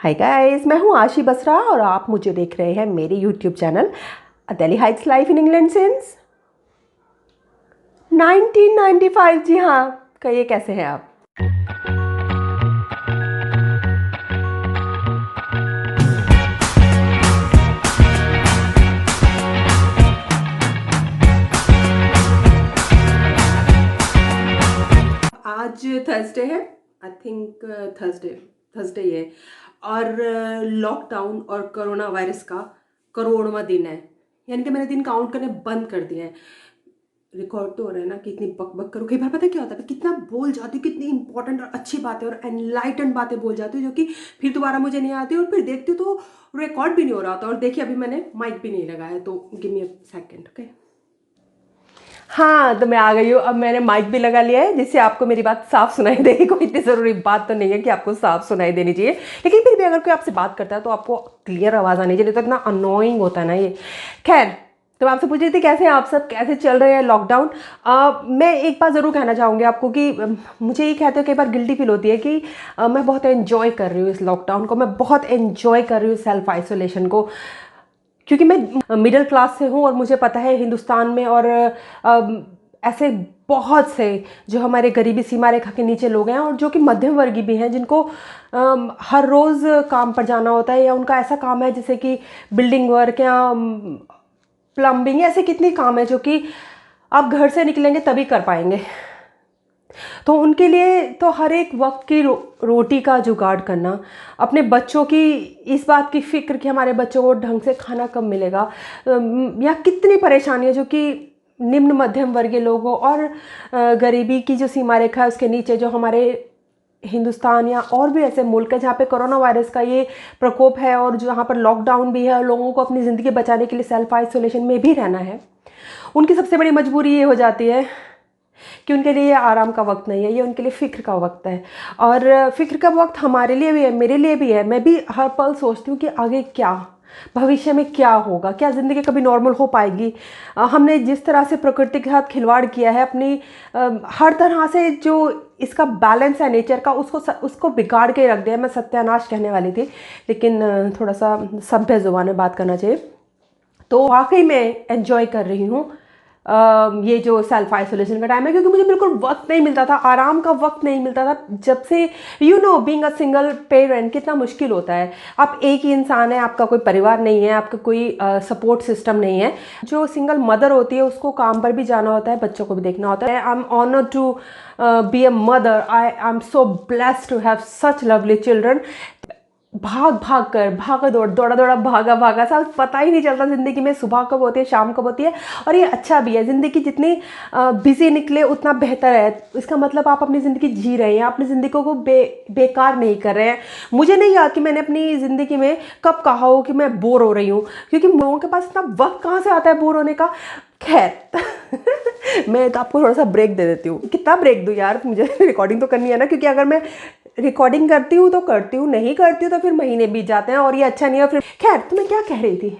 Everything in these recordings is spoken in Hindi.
हाय गाइस, मैं हूँ आशी बसरा और आप मुझे देख रहे हैं मेरे YouTube channel Delhi Heights life in England since 1995। जी हाँ, कहिए कैसे हैं आप। आज थर्सडे है, आई थिंक थर्सडे ही है और लॉकडाउन और कोरोना वायरस का करोड़वां दिन है। यानी कि मैंने दिन काउंट करने बंद कर दिए हैं। रिकॉर्ड तो हो रहा है ना कि इतनी बक बक करो। कई बार पता है क्या होता है, कितना बोल जाती हूँ, कितनी इंपॉर्टेंट और अच्छी बातें और एनलाइटेंड बातें बोल जाती हूँ जो कि फिर दोबारा मुझे नहीं आती और फिर देखती हूँ तो रिकॉर्ड भी नहीं हो रहा था। और देखिए अभी मैंने माइक भी नहीं लगाया, तो give me a second. Okay, हाँ तो मैं आ गई हूँ। अब मैंने माइक भी लगा लिया है जिससे आपको मेरी बात साफ सुनाई देगी। कोई इतनी ज़रूरी बात तो नहीं है कि आपको साफ सुनाई देनी चाहिए, लेकिन फिर भी अगर कोई आपसे बात करता है तो आपको क्लियर आवाज़ आनी चाहिए। तो इतना अनोइंग होता है ना ये। खैर, तो मैं आपसे पूछ रही थी कैसे हैं आप सब, कैसे चल रहे हैं लॉकडाउन। मैं एक बात ज़रूर कहना चाहूँगी आपको कि मुझे ये कहते हुए कई बार गिल्टी फील होती है कि मैं बहुत एंजॉय कर रही हूँ इस लॉकडाउन को, मैं बहुत एंजॉय कर रही हूँ सेल्फ आइसोलेशन को, क्योंकि मैं मिडिल क्लास से हूँ और मुझे पता है हिंदुस्तान में और ऐसे बहुत से जो हमारे गरीबी सीमा रेखा के नीचे लोग हैं और जो कि मध्यम वर्गीय भी हैं, जिनको हर रोज़ काम पर जाना होता है या उनका ऐसा काम है जैसे कि बिल्डिंग वर्क या प्लम्बिंग, ऐसे कितने काम है जो कि आप घर से निकलेंगे तभी कर पाएंगे। तो उनके लिए तो हर एक वक्त की रोटी का जुगाड़ करना, अपने बच्चों की इस बात की फिक्र कि हमारे बच्चों को ढंग से खाना कब मिलेगा, या कितनी परेशानियां जो कि निम्न मध्यम वर्गीय लोगों और गरीबी की जो सीमा रेखा है उसके नीचे जो हमारे हिंदुस्तान या और भी ऐसे मुल्क है जहाँ पे कोरोना वायरस का ये प्रकोप है और जहाँ पर लॉकडाउन भी है और लोगों को अपनी ज़िंदगी बचाने के लिए सेल्फ आइसोलेशन में भी रहना है, उनकी सबसे बड़ी मजबूरी ये हो जाती है कि उनके लिए ये आराम का वक्त नहीं है, ये उनके लिए फ़िक्र का वक्त है। और फ़िक्र का वक्त हमारे लिए भी है, मेरे लिए भी है। मैं भी हर पल सोचती हूँ कि आगे क्या, भविष्य में क्या होगा, क्या ज़िंदगी कभी नॉर्मल हो पाएगी। हमने जिस तरह से प्रकृति के साथ खिलवाड़ किया है अपनी, हर तरह से जो इसका बैलेंस है नेचर का, उसको बिगाड़ के रख दिया है। मैं सत्यानाश कहने वाली थी, लेकिन थोड़ा सा सभ्य ज़ुबान में बात करना चाहिए। तो वाकई मैं एंजॉय कर रही हूँ ये जो सेल्फ आइसोलेशन का टाइम है, क्योंकि मुझे बिल्कुल वक्त नहीं मिलता था, आराम का वक्त नहीं मिलता था। जब से बीइंग अ सिंगल पेरेंट कितना मुश्किल होता है। आप एक ही इंसान है, आपका कोई परिवार नहीं है, आपका कोई सपोर्ट सिस्टम नहीं है। जो सिंगल मदर होती है उसको काम पर भी जाना होता है, बच्चों को भी देखना होता है। I am honoured to be a mother. I am so blessed to have such lovely children. भाग भाग कर, भागा दौड़, दौड़ा दौड़ा, भागा भागा सा, पता ही नहीं चलता ज़िंदगी में सुबह कब होती है, शाम कब होती है। और ये अच्छा भी है, ज़िंदगी जितनी बिजी निकले उतना बेहतर है। इसका मतलब आप अपनी ज़िंदगी जी रहे हैं, अपनी ज़िंदगी को बेकार नहीं कर रहे हैं। मुझे नहीं याद कि मैंने अपनी ज़िंदगी में कब कहा हो कि मैं बोर हो रही हूँ, क्योंकि लोगों के पास इतना वक्त कहाँ से आता है बोर होने का। खैर मैं तो आपको थोड़ा सा ब्रेक दे देती हूँ। कितना ब्रेक दूँ यार, मुझे रिकॉर्डिंग तो करनी है ना, क्योंकि अगर मैं रिकॉर्डिंग करती हूँ तो करती हूँ, नहीं करती हूँ तो फिर महीने बीत जाते हैं और ये अच्छा नहीं है। फिर खैर, तो मैं क्या कह रही थी,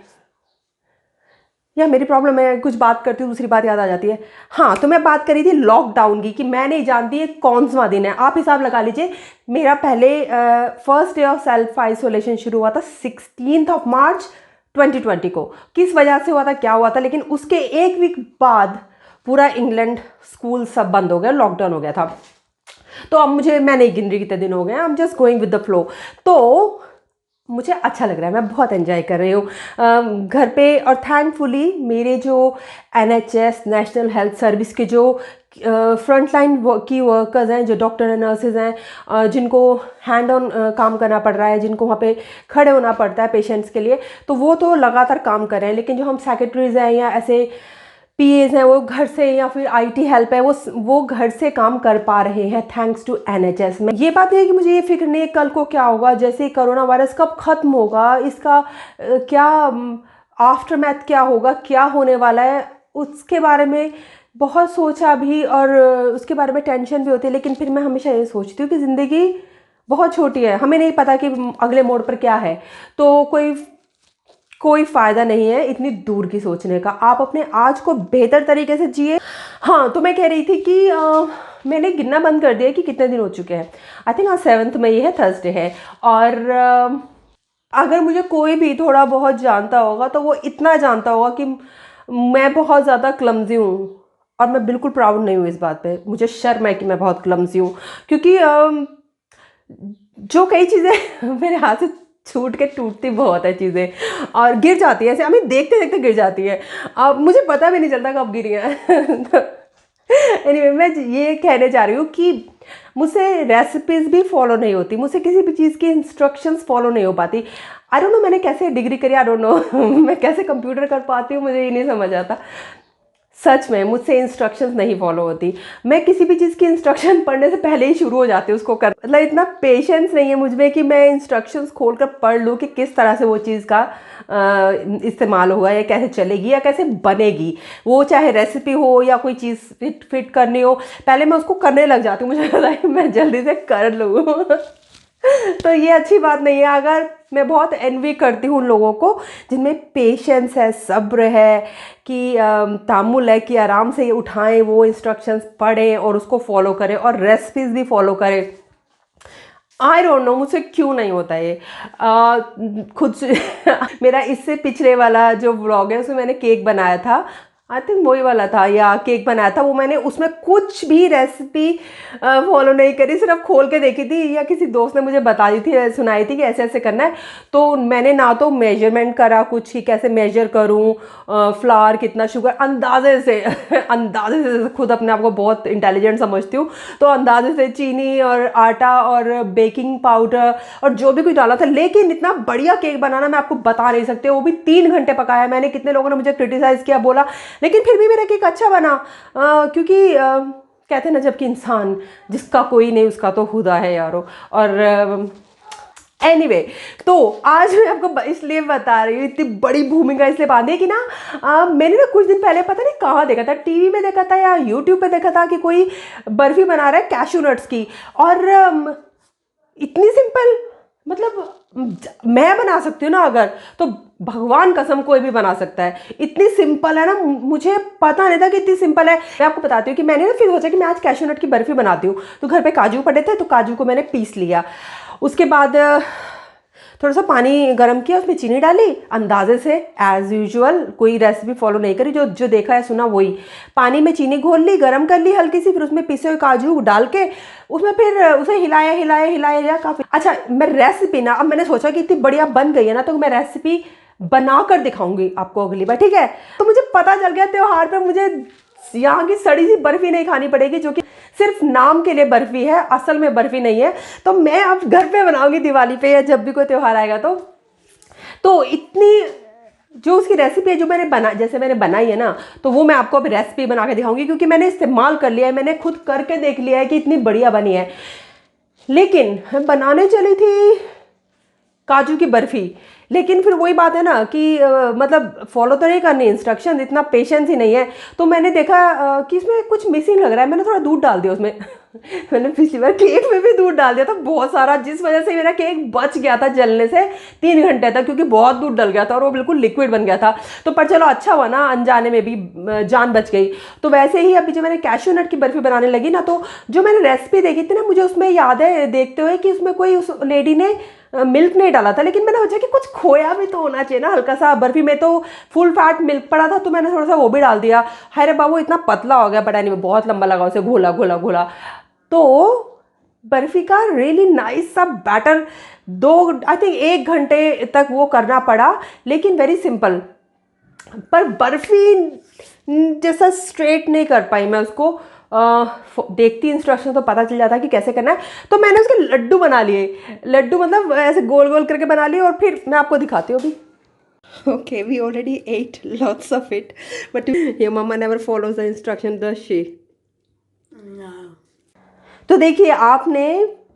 या मेरी प्रॉब्लम है, कुछ बात करती हूँ दूसरी बात याद आ जाती है। हाँ, तो मैं बात कर रही थी लॉकडाउन की, कि मैं नहीं जानती ये कौन सा दिन है। आप हिसाब लगा लीजिए, मेरा पहले first day of self isolation शुरू हुआ था 16 मार्च 2020 को। किस वजह से हुआ था, क्या हुआ था, लेकिन उसके एक वीक बाद पूरा इंग्लैंड स्कूल सब बंद हो गया, लॉकडाउन हो गया था। तो अब मैं नहीं गिन रही कितने दिन हो गए, I am just going with the flow. तो मुझे अच्छा लग रहा है, मैं बहुत एंजॉय कर रही हूँ घर पे। और थैंकफुली मेरे जो NHS नेशनल हेल्थ सर्विस के जो फ्रंट लाइन की वर्कर्स हैं, जो डॉक्टर एंड नर्सेज हैं, जिनको हैंड ऑन काम करना पड़ रहा है, जिनको वहाँ पे खड़े होना पड़ता है पेशेंट्स के लिए, तो वो तो लगातार काम कर रहे हैं। लेकिन जो हम सेक्रेटरीज हैं या ऐसे PAs हैं, वो घर से, या फिर IT हेल्प है, वो घर से काम कर पा रहे हैं थैंक्स टू NHS में। ये बात है कि मुझे ये फिक्र नहीं है कल को क्या होगा, जैसे कोरोना वायरस कब खत्म होगा, इसका क्या आफ्टर मैथ क्या होगा, क्या होने वाला है, उसके बारे में बहुत सोचा भी और उसके बारे में टेंशन भी होती है। लेकिन फिर मैं हमेशा ये सोचती हूँ कि ज़िंदगी बहुत छोटी है, हमें नहीं पता कि अगले मोड़ पर क्या है। तो कोई फ़ायदा नहीं है इतनी दूर की सोचने का। आप अपने आज को बेहतर तरीके से जिए। हाँ, तो मैं कह रही थी कि मैंने गिनना बंद कर दिया कि कितने दिन हो चुके हैं। आई थिंक आज 7th मई है, थर्सडे है। और अगर मुझे कोई भी थोड़ा बहुत जानता होगा तो वो इतना जानता होगा कि मैं बहुत ज़्यादा क्लमजी हूँ, और मैं बिल्कुल प्राउड नहीं हूँ इस बात पे। मुझे शर्म है कि मैं बहुत क्लमजी हूँ, क्योंकि जो कई चीज़ें मेरे हाथ से छूट के टूटती बहुत है चीज़ें, और गिर जाती है ऐसे, हमें देखते देखते गिर जाती है। अब मुझे पता भी नहीं चलता कब गिरी है। एनीवे, मैं ये कहने जा रही हूँ कि मुझसे रेसिपीज़ भी फॉलो नहीं होती, मुझसे किसी भी चीज़ की इंस्ट्रक्शंस फॉलो नहीं हो पाती। आई डोंट नो मैंने कैसे डिग्री करी, आई डोंट नो मैं कैसे कंप्यूटर कर पाती हूँ, मुझे ये नहीं समझ आता। सच में मुझसे इंस्ट्रक्शंस नहीं फॉलो होती। मैं किसी भी चीज़ की इंस्ट्रक्शन पढ़ने से पहले ही शुरू हो जाती हूँ उसको कर, मतलब इतना पेशेंस नहीं है मुझ में कि मैं इंस्ट्रक्शंस खोल कर पढ़ लूँ कि किस तरह से वो चीज़ का इस्तेमाल होगा, या कैसे चलेगी, या कैसे बनेगी। वो चाहे रेसिपी हो या कोई चीज़ फिट करनी हो, पहले मैं उसको करने लग जाती हूँ, मुझे लगता है कि मैं जल्दी से कर लूँ। तो ये अच्छी बात नहीं है। अगर मैं बहुत एनवी करती हूँ उन लोगों को जिनमें पेशेंस है, सब्र है, कि तामुल है, कि आराम से ये उठाएं, वो इंस्ट्रक्शंस पढ़ें और उसको फॉलो करें, और रेसिपीज़ भी फॉलो करें। आई डोंट नो मुझसे क्यों नहीं होता ये। खुद से मेरा इससे पिछले वाला जो व्लॉग है उसमें मैंने केक बनाया था, आई थिंक वही वाला था, या केक बनाया था वो मैंने, उसमें कुछ भी रेसिपी फॉलो नहीं करी, सिर्फ खोल के देखी थी, या किसी दोस्त ने मुझे बता दी थी, सुनाई थी कि ऐसे ऐसे करना है। तो मैंने ना तो मेजरमेंट करा कुछ कि कैसे मेजर करूँ, फ्लावर कितना, शुगर, अंदाजे से अंदाजे से, खुद अपने आप को बहुत इंटेलिजेंट समझती हूँ, तो अंदाजे से चीनी और आटा और बेकिंग पाउडर और जो भी कुछ डाला था। लेकिन इतना बढ़िया केक बनाना मैं आपको बता नहीं सकते, वो भी 3 घंटे पकाया मैंने। कितने लोगों ने मुझे क्रिटिसाइज़ किया, बोला, लेकिन फिर भी मेरा केक अच्छा बना, क्योंकि कहते हैं ना, जबकि इंसान जिसका कोई नहीं उसका तो खुदा है यारो। और एनीवे, तो आज मैं आपको इसलिए बता रही हूँ, इतनी बड़ी भूमिका इसलिए बांधी कि ना मैंने ना कुछ दिन पहले पता नहीं कहाँ देखा था, टीवी में देखा था या यूट्यूब पे देखा था कि कोई बर्फी बना रहा है कैशू नट्स की, और इतनी सिंपल, मतलब मैं बना सकती हूँ ना अगर, तो भगवान कसम कोई भी बना सकता है। इतनी सिंपल है ना, मुझे पता नहीं था कि इतनी सिंपल है। मैं आपको बताती हूँ कि मैंने ना फिर सोचा कि मैं आज कैशू नट की बर्फी बनाती हूँ। तो घर पे काजू पड़े थे, तो काजू को मैंने पीस लिया। उसके बाद थोड़ा सा पानी गर्म किया, उसमें चीनी डाली अंदाजे से, एज़ यूजुअल, कोई रेसिपी फॉलो नहीं करी, जो जो देखा है सुना वही। पानी में चीनी घोल ली, गर्म कर ली हल्की सी, फिर उसमें पिसे हुए काजू डाल के उसमें फिर उसे हिलाया हिलाया हिलाया काफ़ी अच्छा। मैं रेसिपी ना, अब मैंने सोचा कि इतनी बढ़िया बन गई है ना, तो मैं रेसिपी बना कर दिखाऊंगी आपको अगली बार, ठीक है। तो मुझे पता चल गया त्योहार पे मुझे यहाँ की सड़ी सी बर्फी नहीं खानी पड़ेगी, जो कि सिर्फ नाम के लिए बर्फी है, असल में बर्फी नहीं है। तो मैं अब घर पे बनाऊंगी दिवाली पे, या जब भी कोई त्यौहार आएगा तो इतनी जो उसकी रेसिपी है, जो मैंने जैसे मैंने बनाई है ना, तो वो मैं आपको अब रेसिपी बना के दिखाऊंगी, क्योंकि मैंने इस्तेमाल कर लिया है, मैंने खुद करके देख लिया है कि इतनी बढ़िया बनी है। लेकिन मैं बनाने चली थी काजू की बर्फी, लेकिन फिर वही बात है ना कि मतलब फॉलो तो नहीं करनी इंस्ट्रक्शन, इतना पेशेंस ही नहीं है। तो मैंने देखा कि इसमें कुछ मिसिंग लग रहा है, मैंने थोड़ा दूध डाल दिया उसमें। मैंने पिछली बार केक में भी दूध डाल दिया था बहुत सारा, जिस वजह से मेरा केक बच गया था जलने से 3 घंटे तक, क्योंकि बहुत दूध डल गया था और वो बिल्कुल लिक्विड बन गया था। तो पर चलो अच्छा हुआ ना, अनजाने में भी जान बच गई। तो वैसे ही अभी जब मैंने कैशू नट की बर्फी बनाने लगी ना, तो जो मैंने रेसिपी देखी थी ना, मुझे उसमें याद है देखते हुए कि उसमें कोई उस लेडी ने मिल्क नहीं डाला था, लेकिन मैंने सोचा कि कुछ खोया भी तो होना चाहिए ना हल्का सा। बर्फी में तो फुल फैट मिल्क पड़ा था, तो मैंने थोड़ा सा वो भी डाल दिया। हाय रे बाबू, इतना पतला हो गया, पता नहीं, बहुत लंबा लगा उसे घोला घोला घोला। तो बर्फी का रियली नाइस सा बैटर, 1 घंटे तक वो करना पड़ा, लेकिन वेरी सिंपल। पर बर्फी जैसा स्ट्रेट नहीं कर पाई मैं उसको। देखती इंस्ट्रक्शन तो पता चल जाता कि कैसे करना है। तो मैंने उसके लड्डू बना लिए, लड्डू मतलब ऐसे गोल गोल करके बना लिए, और फिर मैं आपको दिखाती हूँ अभी। Okay, we already ate lots of it, but your mama never follows the instruction, does she? No. तो देखिए, आपने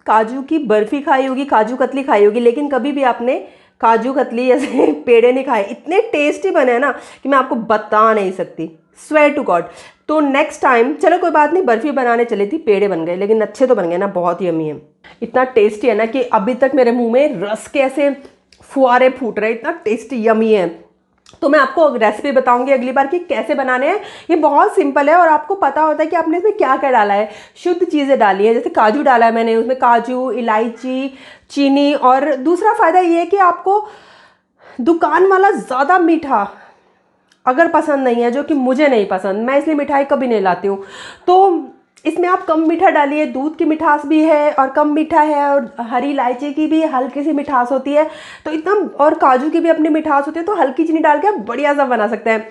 काजू की बर्फी खाई होगी, काजू कतली खाई होगी, लेकिन कभी भी आपने काजू कतली जैसे पेड़े नहीं खाए। इतने टेस्टी बने हैं ना कि मैं आपको बता नहीं सकती, स्वेयर टू गॉड। तो नेक्स्ट टाइम, चलो कोई बात नहीं, बर्फी बनाने चली थी, पेड़े बन गए, लेकिन अच्छे तो बन गए ना, बहुत यम्मी है। इतना टेस्टी है ना कि अभी तक मेरे मुंह में रस के ऐसे फुहारे फूट रहे, इतना टेस्टी यम्मी है। तो मैं आपको रेसिपी बताऊंगी अगली बार कि कैसे बनाने हैं। ये बहुत सिंपल है और आपको पता होता है कि आपने इसमें क्या क्या डाला है। शुद्ध चीज़ें डाली है, जैसे काजू डाला है मैंने, उसमें काजू, इलायची, चीनी। और दूसरा फ़ायदा ये है कि आपको दुकान वाला ज़्यादा मीठा अगर पसंद नहीं है, जो कि मुझे नहीं पसंद, मैं इसलिए मिठाई कभी नहीं लाती हूँ, तो इसमें आप कम मीठा डालिए। दूध की मिठास भी है और कम मीठा है, और हरी इलायची की भी हल्की सी मिठास होती है, तो इतना, और काजू की भी अपनी मिठास होती है, तो हल्की चीनी डाल के आप बढ़िया सा बना सकते हैं।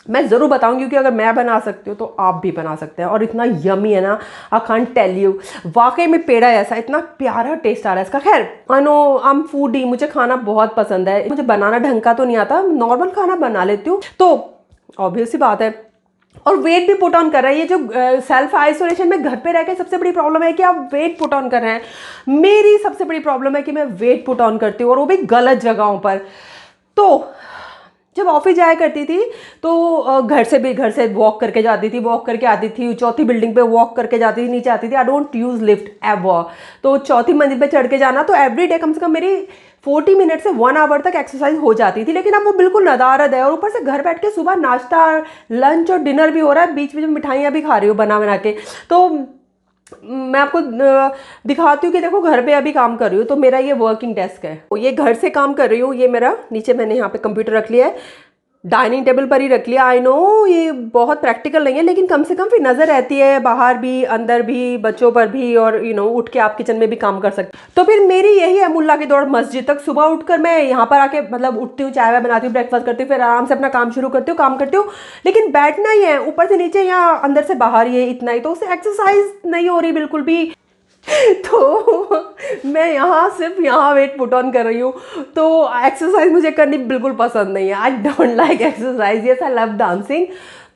मैं ज़रूर बताऊंगी, क्योंकि अगर मैं बना सकती हूँ तो आप भी बना सकते हैं। और इतना यमी है ना, आई कांट टेल यू। वाकई में पेड़ा ऐसा इतना प्यारा टेस्ट आ रहा है इसका। खैर, I know I am foodie, मुझे खाना बहुत पसंद है। मुझे बनाना ढंग का तो नहीं आता, नॉर्मल खाना बना लेती हूँ, तो ऑब्वियस सी बात है। और वेट भी पुट ऑन कर रहा है। ये जो सेल्फ आइसोलेशन में घर पे रह के सबसे बड़ी प्रॉब्लम है कि आप वेट पुट ऑन कर रहे हैं। मेरी सबसे बड़ी प्रॉब्लम है कि मैं वेट पुट ऑन करती हूँ, और वो भी गलत जगहों पर। तो जब ऑफिस जाया करती थी तो घर से वॉक करके जाती थी, वॉक करके आती थी, चौथी बिल्डिंग पे वॉक करके जाती थी, नीचे आती थी। I don't use lift ever. तो चौथी मंजिल पे चढ़ के जाना, तो एवरी डे कम से कम मेरी 40 मिनट से 1 आवर तक एक्सरसाइज हो जाती थी। लेकिन अब वो बिल्कुल नदारद है, और ऊपर से घर बैठ के सुबह नाश्ता, लंच और डिनर भी हो रहा है, बीच में मिठाइयाँ भी खा रही हूँ बना बना के। तो मैं आपको दिखाती हूँ कि देखो घर पे अभी काम कर रही हूँ, तो मेरा ये वर्किंग डेस्क है, ये घर से काम कर रही हूँ। ये मेरा नीचे मैंने यहाँ पे कंप्यूटर रख लिया है, डाइनिंग टेबल पर ही रख लिया। आई नो ये बहुत प्रैक्टिकल नहीं है, लेकिन कम से कम फिर नज़र रहती है बाहर भी, अंदर भी, बच्चों पर भी, और उठ के आप किचन में भी काम कर सकते। तो फिर मेरी यही है मुल्ला की दौड़ मस्जिद तक। सुबह उठकर मैं यहाँ पर आके मतलब उठती हूँ, चाय वाय बनाती हूँ, ब्रेकफास्ट करती हूँ, फिर आराम से अपना काम शुरू करती हूँ, काम करती हूँ। लेकिन बैठना ही है, ऊपर से नीचे या अंदर से बाहर, ये इतना ही, तो उससे एक्सरसाइज नहीं हो रही बिल्कुल भी। तो मैं यहाँ सिर्फ यहाँ वेट पुट ऑन कर रही हूँ, तो एक्सरसाइज मुझे करनी बिल्कुल पसंद नहीं है। I don't like exercise. Yes, I love dancing,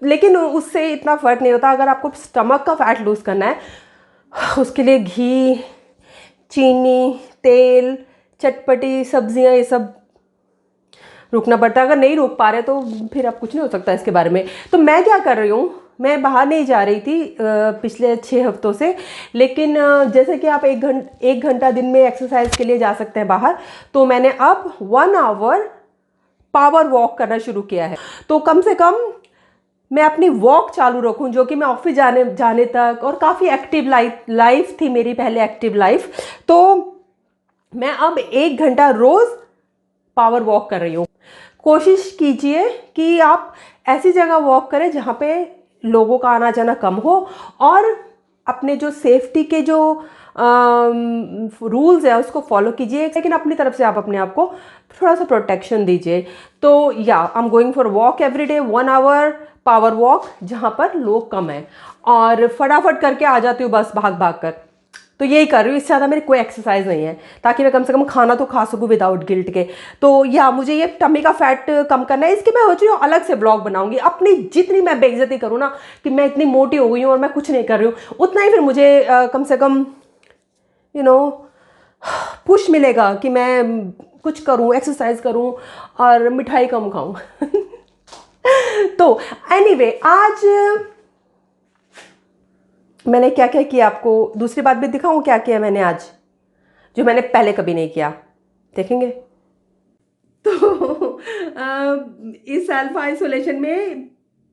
लेकिन उससे इतना फ़र्क नहीं होता। अगर आपको स्टमक का फैट लूज़ करना है, उसके लिए घी, चीनी, तेल, चटपटी सब्जियाँ, ये सब रुकना पड़ता है। अगर नहीं रोक पा रहे तो फिर अब कुछ नहीं हो सकता इसके बारे में। तो मैं क्या कर रही हूँ, मैं बाहर नहीं जा रही थी पिछले 6 हफ्तों से, लेकिन जैसे कि आप 1 घंटा दिन में एक्सरसाइज के लिए जा सकते हैं बाहर, तो मैंने अब 1 आवर पावर वॉक करना शुरू किया है। तो कम से कम मैं अपनी वॉक चालू रखूं, जो कि मैं ऑफिस जाने तक, और काफ़ी एक्टिव लाइफ थी मेरी पहले, एक्टिव लाइफ। तो मैं अब 1 घंटा रोज़ पावर वॉक कर रही हूँ। कोशिश कीजिए कि आप ऐसी जगह वॉक करें जहाँ पे लोगों का आना जाना कम हो, और अपने जो सेफ्टी के जो रूल्स है उसको फॉलो कीजिए, लेकिन अपनी तरफ से आप अपने आप को थोड़ा सा प्रोटेक्शन दीजिए। तो yeah I am going for walk every day, 1 hour power walk, जहाँ पर लोग कम हैं, और फटाफट करके आ जाती हूँ बस भाग भाग कर। तो यही कर रही हूँ, इससे ज़्यादा मेरी कोई एक्सरसाइज नहीं है, ताकि मैं कम से कम खाना तो खा सकूँ विदाउट गिल्ट के। तो या मुझे ये टमी का फैट कम करना है, इसके मैं सोच रही हूँ अलग से ब्लॉग बनाऊंगी। अपनी जितनी मैं बेइज्जती करूँ ना कि मैं इतनी मोटी हो गई हूँ और मैं कुछ नहीं कर रही हूँ, उतना ही फिर मुझे कम से कम पुश मिलेगा कि मैं कुछ करूँ, एक्सरसाइज करूँ और मिठाई कम खाऊँ। तो एनीवे, आज मैंने क्या क्या किया, आपको दूसरी बात भी दिखाऊं क्या किया मैंने आज, जो मैंने पहले कभी नहीं किया, देखेंगे। तो इस सेल्फ आइसोलेशन में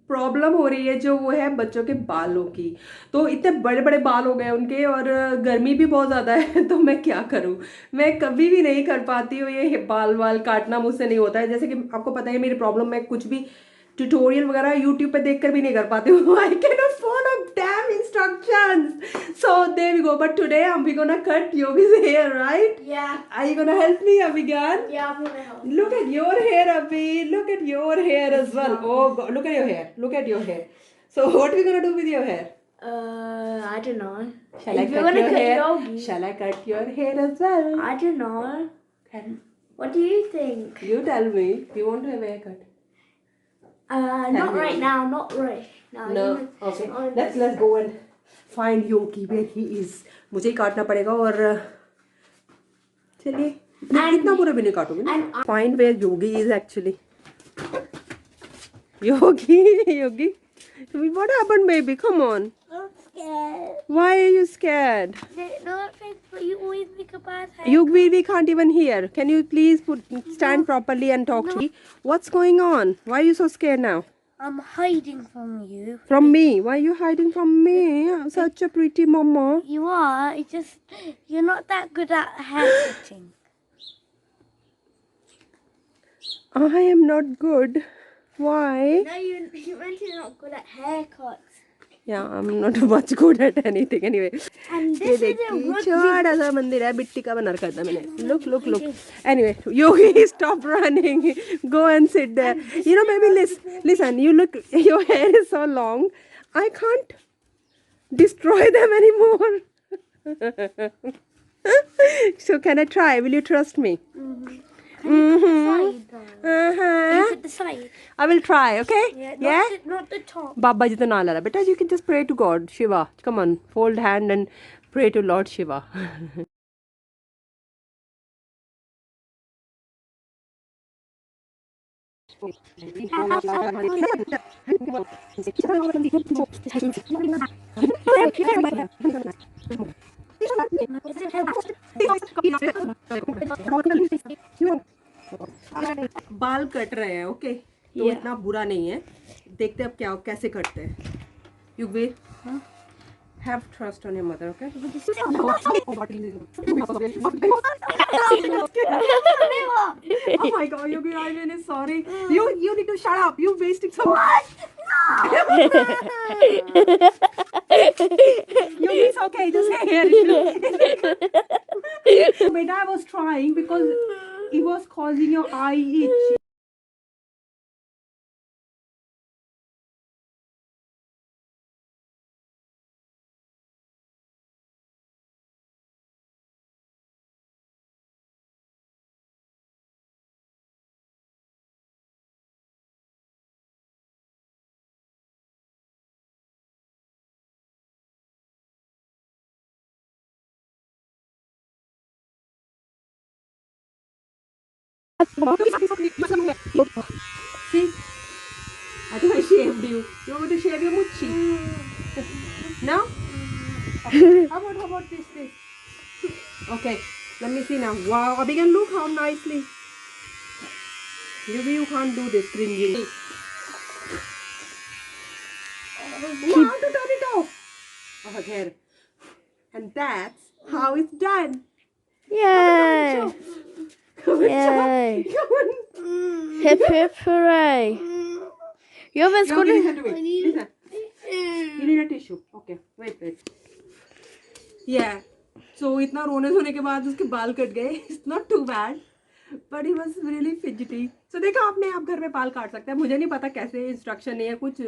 प्रॉब्लम हो रही है जो वो है बच्चों के बालों की। तो इतने बड़े बड़े बाल हो गए उनके, और गर्मी भी बहुत ज़्यादा है, तो मैं क्या करूं, मैं कभी भी नहीं कर पाती हूँ ये बाल काटना, मुझसे नहीं होता है। जैसे कि आपको पता है मेरी प्रॉब्लम, मैं कुछ भी ट्यूटोरियल वगैरह यूट्यूब पे देखकर भी नहीं कर पाती हूँ। I can not follow damn instructions, so there we go. But today we gonna cut Yogi's hair, right? Yeah. Are you gonna help me, Abhigan? Yeah, I'm gonna help. Look at your hair, Abhi. Look at your hair as well. Oh God, look at your hair. Look at your hair. So what are we gonna do with your hair? I don't know. Shall I If you're cut gonna your cut hair? Yogi. Shall I cut your hair as well? I don't know. What do you think? You tell me. You want to have a haircut? Not right now. Not right now. No. You know- Okay. Oh, Let's go and find Yogi where he is. मुझे ही काटना पड़ेगा, और चलिए इतना पूरा भी नहीं काटूंगी ना। Find where Yogi is actually. Yogi. What happened, baby? Come on. scared. Why are you scared? Don't think, but you always make a bad hair. We can't even hear. Can you please stand properly and talk to me? What's going on? Why are you so scared now? I'm hiding from you. From me? Why are you hiding from me? I'm such a pretty mama. You are. It's just you're not that good at hair cutting. I am not good. Why? No, you meant you're not good at haircuts. Yeah, I'm not much good at anything anyway. And ये this is a देखिए rugby. छोटा सा मंदिर है मिट्टी का बना रखा था मैंने look anyway Yogi stop running go and sit there you know maybe listen you look your hair is so long I can't destroy them anymore so can I try will you trust me Look at the side. I will try okay Yeah. Not the top. Baba ji to na la beta you can just pray to God Shiva come on fold hand and pray to Lord Shiva बाल कट रहे हैं ओके तो इतना बुरा नहीं है देखते अब क्या कैसे करते हैं युगवीर have trust on your mother okay oh my god Yugi I'm really sorry you need to shut up you wasting so much Yugi it's okay just here beta I was trying because it was causing your eye itch See, I think I shaved you. You want me to shave your muchi? No? Okay. How about this? Okay, let me see now. Wow, Abigail, look how nicely. You can't do this, cringy. Wow, to turn it off. Oh, there. And that's how it's done. Yay! Yay! Come on. Hip hip hooray! You haven't Yo, scored listen it. to me. Listen. You need a tissue. Okay, wait. Yeah. So इतना रोने धोने के बाद उसके बाल कट गए. It's not too bad, but he was really fidgety. So देखा आपने आप घर में बाल काट सकते हैं. मुझे नहीं पता कैसे इंस्ट्रक्शन नहीं है कुछ.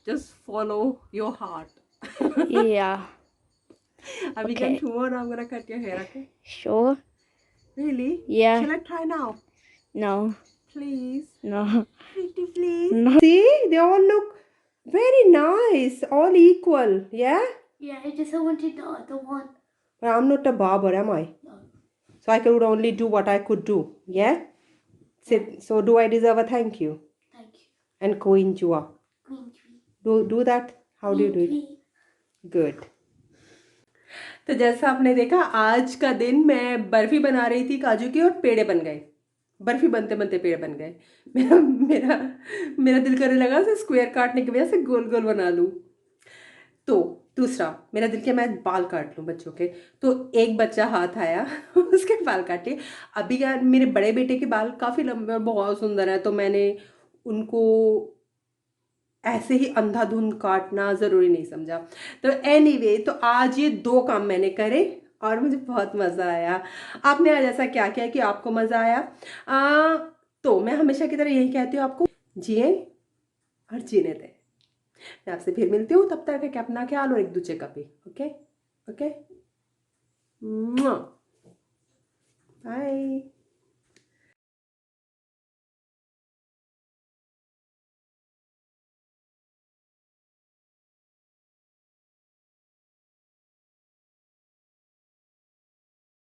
Just follow your heart. Yeah. Abigail, Okay. tomorrow I'm gonna cut your hair. Okay? Sure. Really? Yeah. Shall I try now? No. Please. No. Pretty please. No. See, they all look very nice, all equal. Yeah. Yeah, I just wanted the other one. But I'm not a barber, am I? No. So I could only do what I could do. Yeah. So do I deserve a thank you? Thank you. And Queen Chua. Green tree. Do that. How do you do it? Green tree. Good तो जैसा आपने देखा आज का दिन मैं बर्फी बना रही थी काजू की और पेड़े बन गए बर्फी बनते बनते पेड़ बन गए मेरा दिल करने लगा से स्क्वायर काटने की वजह से गोल गोल बना लूँ तो दूसरा मेरा दिल किया मैं बाल काट लूँ बच्चों के तो एक बच्चा हाथ आया उसके बाल काटे अभी यार मेरे बड़े बेटे के बाल काफ़ी लंबे और बहुत सुंदर है तो मैंने उनको ऐसे ही अंधाधुंध काटना ज़रूरी नहीं समझा तो एनीवे तो आज ये 2 काम मैंने करे और मुझे बहुत मज़ा आया आपने आज ऐसा क्या किया कि आपको मज़ा आया तो मैं हमेशा की तरह यही कहती हूँ आपको जिए और जीने दें मैं आपसे फिर मिलती हूँ तब तक के अपना ख्याल और एक दूसरे का भी ओके बाय